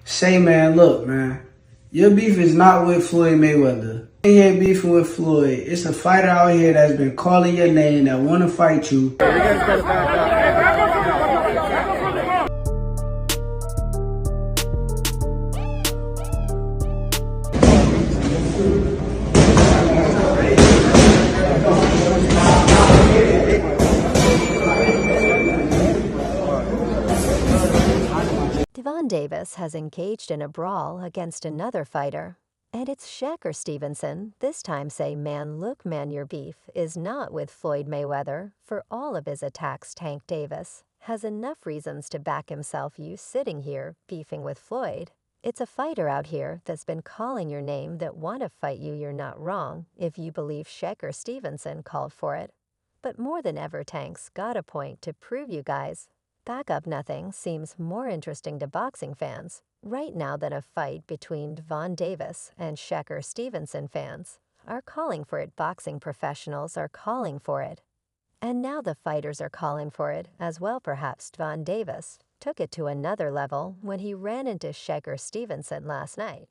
Say, man, look, man. Your beef is not with Floyd Mayweather. You ain't beefing with Floyd. It's a fighter out here that's been calling your name that want to fight you. Gervonta Davis has engaged in a brawl against another fighter. And it's Shakur Stevenson, this time say, man, look, man, your beef is not with Floyd Mayweather. For all of his attacks, Tank Davis has enough reasons to back himself. You sitting here beefing with Floyd. It's a fighter out here that's been calling your name that want to fight you. You're not wrong if you believe Shakur Stevenson called for it. But more than ever, Tank's got a point to prove you guys. Back up nothing seems more interesting to boxing fans right now than a fight between Gervonta Davis and Shakur Stevenson. Fans are calling for it. Boxing professionals are calling for it. And now the fighters are calling for it as well. Perhaps Gervonta Davis took it to another level when he ran into Shakur Stevenson last night.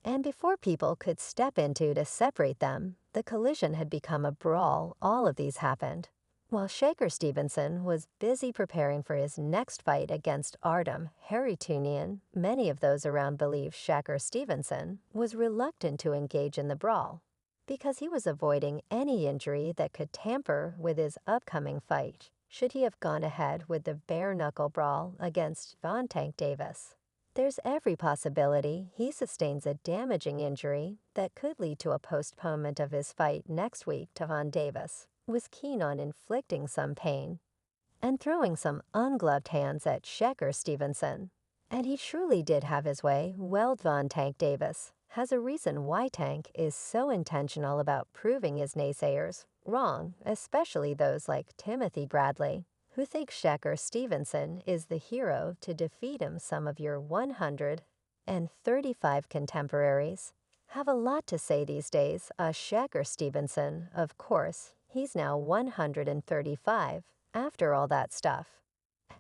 And before people could step into to separate them, the collision had become a brawl. All of these happened while Shakur Stevenson was busy preparing for his next fight against Artem Haritunian. Many of those around believe Shakur Stevenson was reluctant to engage in the brawl because he was avoiding any injury that could tamper with his upcoming fight should he have gone ahead with the bare-knuckle brawl against Gervonta Davis. There's every possibility he sustains a damaging injury that could lead to a postponement of his fight next week. Gervonta Davis was keen on inflicting some pain and throwing some ungloved hands at Shakur Stevenson. And he truly did have his way. Well, Gervonta Davis has a reason why Tank is so intentional about proving his naysayers wrong, especially those like Timothy Bradley, who think Shakur Stevenson is the hero to defeat him. Some of your 135 contemporaries have a lot to say these days. Shakur Stevenson, of course, he's now 135 after all that stuff.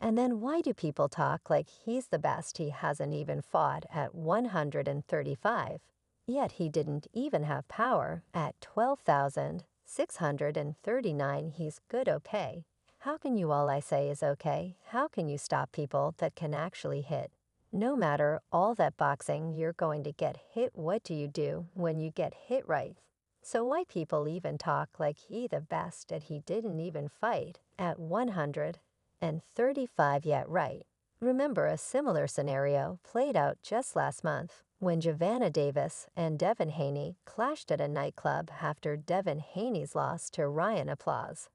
And then why do people talk like he's the best? He hasn't even fought at 135. Yet he didn't even have power at 12,639. He's good okay. How can you all I say is okay? How can you stop people that can actually hit? No matter all that boxing, you're going to get hit. What do you do when you get hit right? So why people even talk like he the best and he didn't even fight at 135 yet, right? Remember a similar scenario played out just last month when Gervonta Davis and Devin Haney clashed at a nightclub after Devin Haney's loss to Ryan Applause.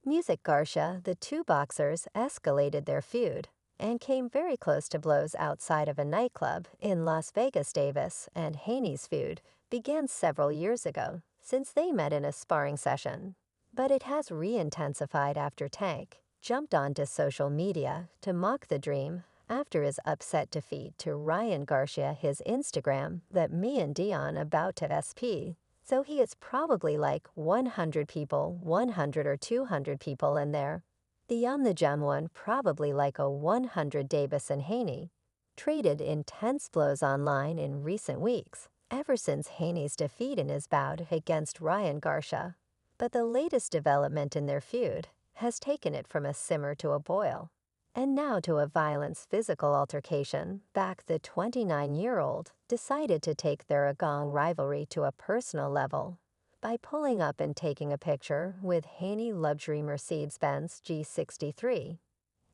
Music Garcia, the two boxers escalated their feud and came very close to blows outside of a nightclub in Las Vegas. Davis and Haney's feud began several years ago since they met in a sparring session, but it has re-intensified after Tank jumped onto social media to mock the dream after his upset defeat to Ryan Garcia. His Instagram that me and Dion about to SP. So he is probably like 100 people, 100 or 200 people in there. The gem one probably like a 100. Davis and Haney traded intense blows online in recent weeks, ever since Haney's defeat in his bout against Ryan Garcia. But the latest development in their feud has taken it from a simmer to a boil, and now to a violent physical altercation. Back the 29-year-old decided to take their agong rivalry to a personal level by pulling up and taking a picture with Haney luxury Mercedes-Benz G63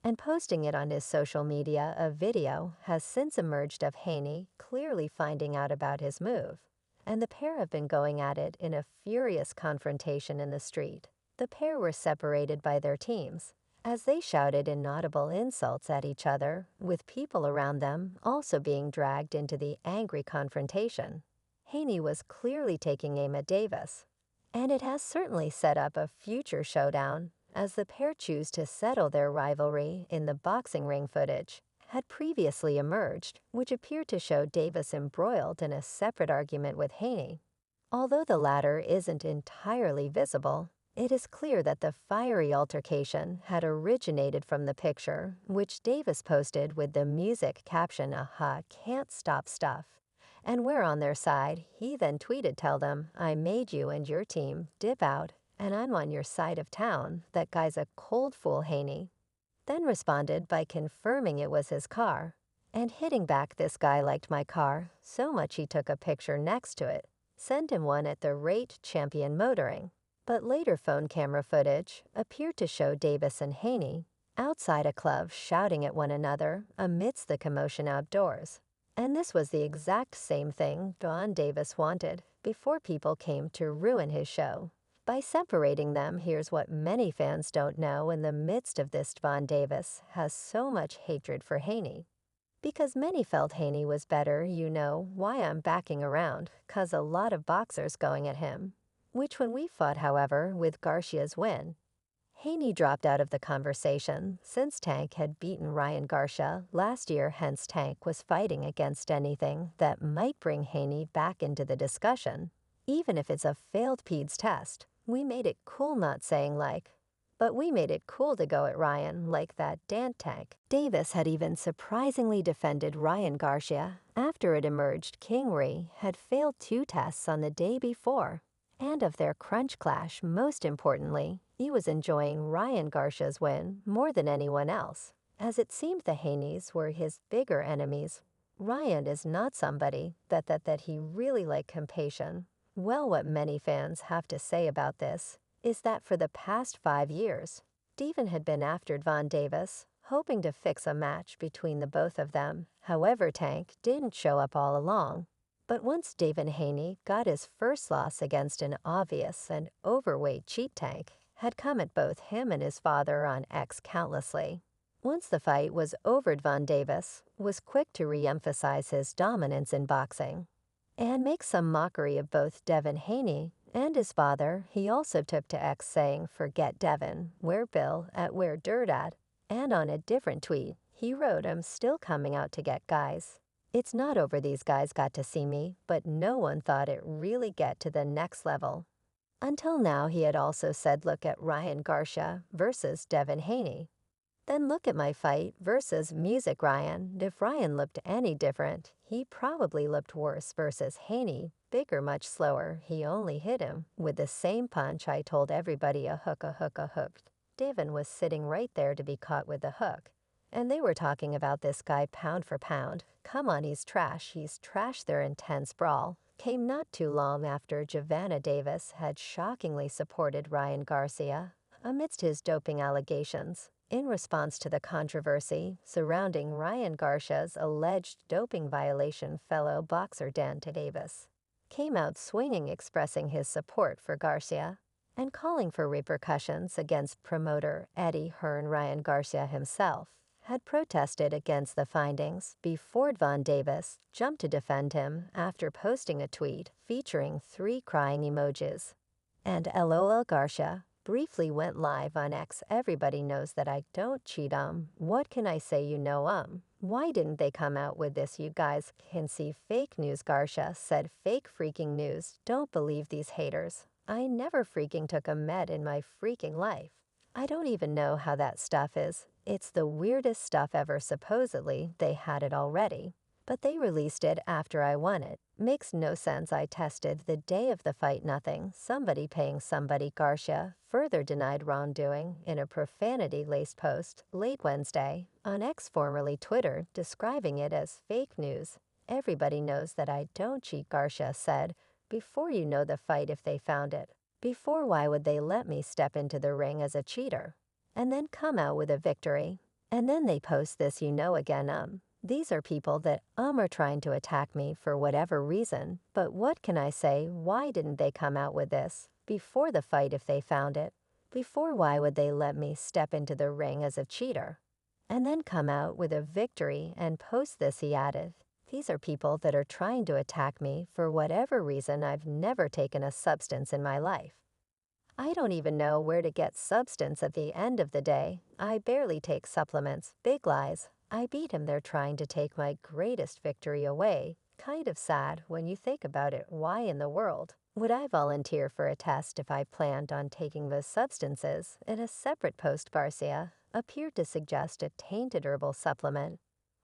and posting it on his social media. A video has since emerged of Haney clearly finding out about his move, and the pair have been going at it in a furious confrontation in the street. The pair were separated by their teams as they shouted inaudible insults at each other, with people around them also being dragged into the angry confrontation. Haney was clearly taking aim at Davis, and it has certainly set up a future showdown as the pair choose to settle their rivalry. In the boxing ring footage had previously emerged, which appeared to show Davis embroiled in a separate argument with Haney. Although the latter isn't entirely visible, It is clear that the fiery altercation had originated from the picture, which Davis posted with the music caption, "Aha, can't stop stuff." And we're on their side. He then tweeted, "Tell them, I made you and your team dip out, and I'm on your side of town. That guy's a cold fool, Haney." Then responded by confirming it was his car, and hitting back, "This guy liked my car so much he took a picture next to it. Send him one at the rate champion motoring." But later phone camera footage appeared to show Davis and Haney outside a club shouting at one another amidst the commotion outdoors. And this was the exact same thing Von Davis wanted before people came to ruin his show. By separating them, here's what many fans don't know in the midst of this: Von Davis has so much hatred for Haney. Because many felt Haney was better, you know why I'm backing around, 'cause a lot of boxers going at him. Which when we fought, however, with Garcia's win, Haney dropped out of the conversation since Tank had beaten Ryan Garcia last year, hence Tank was fighting against anything that might bring Haney back into the discussion. Even if it's a failed PEDS test, we made it cool not saying like, but we made it cool to go at Ryan like that Dant Tank. Davis had even surprisingly defended Ryan Garcia after it emerged King Ree had failed 2 tests on the day before. And of their crunch clash, most importantly, he was enjoying Ryan Garcia's win more than anyone else, as it seemed the Haneys were his bigger enemies. Ryan is not somebody that he really liked compassion. Well, what many fans have to say about this is that for the past 5 years, Steven had been after Von Davis, hoping to fix a match between the both of them. However, Tank didn't show up all along. But once David Haney got his first loss against an obvious and overweight cheat Tank, had come at both him and his father on X countlessly. Once the fight was over, Von Davis was quick to re-emphasize his dominance in boxing and make some mockery of both Devin Haney and his father. He also took to X saying, "Forget Devin, where Bill at where Dirt at," and on a different tweet, he wrote, "I'm still coming out to get guys. It's not over, these guys got to see me, but no one thought it really get to the next level." Until now, he had also said, "Look at Ryan Garcia versus Devin Haney. Then look at my fight versus Music Ryan. If Ryan looked any different, he probably looked worse versus Haney, bigger, much slower. He only hit him with the same punch. I told everybody, a hook, a hook, a hook." Devin was sitting right there to be caught with the hook. And they were talking about this guy pound for pound. Come on, he's trash. He's trash. Their intense brawl came not too long after Gervonta Davis had shockingly supported Ryan Garcia amidst his doping allegations. In response to the controversy surrounding Ryan Garcia's alleged doping violation, fellow boxer Gervonta Davis came out swinging, expressing his support for Garcia and calling for repercussions against promoter Eddie Hearn. Ryan Garcia himself had protested against the findings before Von Davis jumped to defend him after posting a tweet featuring 3 crying emojis. And LOL Garcia briefly went live on X. "Everybody knows that I don't cheat, what can I say, you know, why didn't they come out with this? You guys can see fake news." Garcia said, "Fake freaking news, don't believe these haters. I never freaking took a med in my freaking life. I don't even know how that stuff is. It's the weirdest stuff ever. Supposedly, they had it already, but they released it after I won it. Makes no sense. I tested the day of the fight, nothing. Somebody paying somebody." Garcia further denied wrongdoing in a profanity-laced post late Wednesday on X, formerly Twitter, describing it as fake news. "Everybody knows that I don't cheat," Garcia said. "Before you know the fight, if they found it. Before, why would they let me step into the ring as a cheater and then come out with a victory? And then they post this, you know, again, these are people that are trying to attack me for whatever reason, but what can I say? Why didn't they come out with this before the fight if they found it? Before, why would they let me step into the ring as a cheater and then come out with a victory and post this?" He added, "These are people that are trying to attack me for whatever reason. I've never taken a substance in my life. I don't even know where to get substance at the end of the day. I barely take supplements." Big lies. I beat him. They're trying to take my greatest victory away. kind of sad when you think about it. Why in the world would I volunteer for a test if I planned on taking those substances? In a separate post, Garcia appeared to suggest a tainted herbal supplement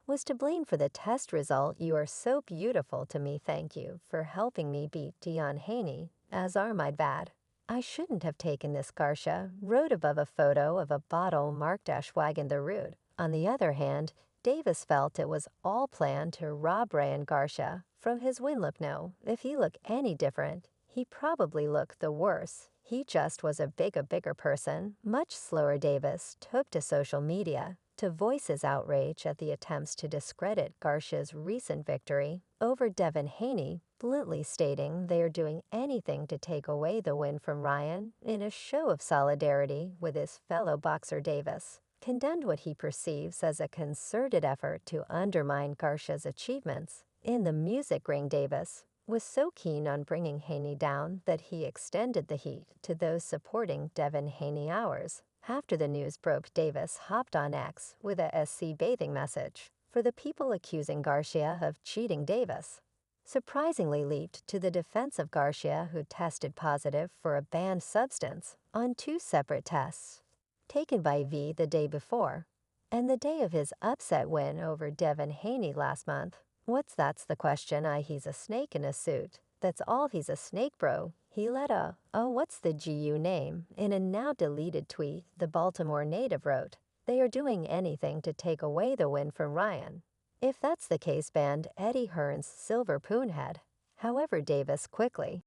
was to blame for the test result. You are so beautiful to me. Thank you for helping me beat Dion Haney, as are my bad. I shouldn't have taken this, Garcia wrote above a photo of a bottle marked Ashwagandha the Root. On the other hand, Davis felt it was all planned to rob Ryan Garcia from his win. Look, no, if he looked any different, he probably looked the worse. He just was a bigger person. Much slower, Davis took to social media to voice his outrage at the attempts to discredit Garcia's recent victory over Devin Haney, bluntly stating they are doing anything to take away the win from Ryan. In a show of solidarity with his fellow boxer, Davis condemned what he perceives as a concerted effort to undermine Garcia's achievements in the music ring. Davis was so keen on bringing Haney down that he extended the heat to those supporting Devin Haney. Hours after the news broke, Davis hopped on X with a SC bathing message for the people accusing Garcia of cheating. Davis surprisingly leaped to the defense of Garcia, who tested positive for a banned substance on 2 separate tests taken by V the day before and the day of his upset win over Devin Haney last month. That's the question. He's a snake in a suit. That's all. He's a snake, bro. He let a, oh, what's the GU name? In a now deleted tweet, the Baltimore native wrote, they are doing anything to take away the win from Ryan. If that's the case, banned Eddie Hearn's Silver Poonhead. However, Davis quickly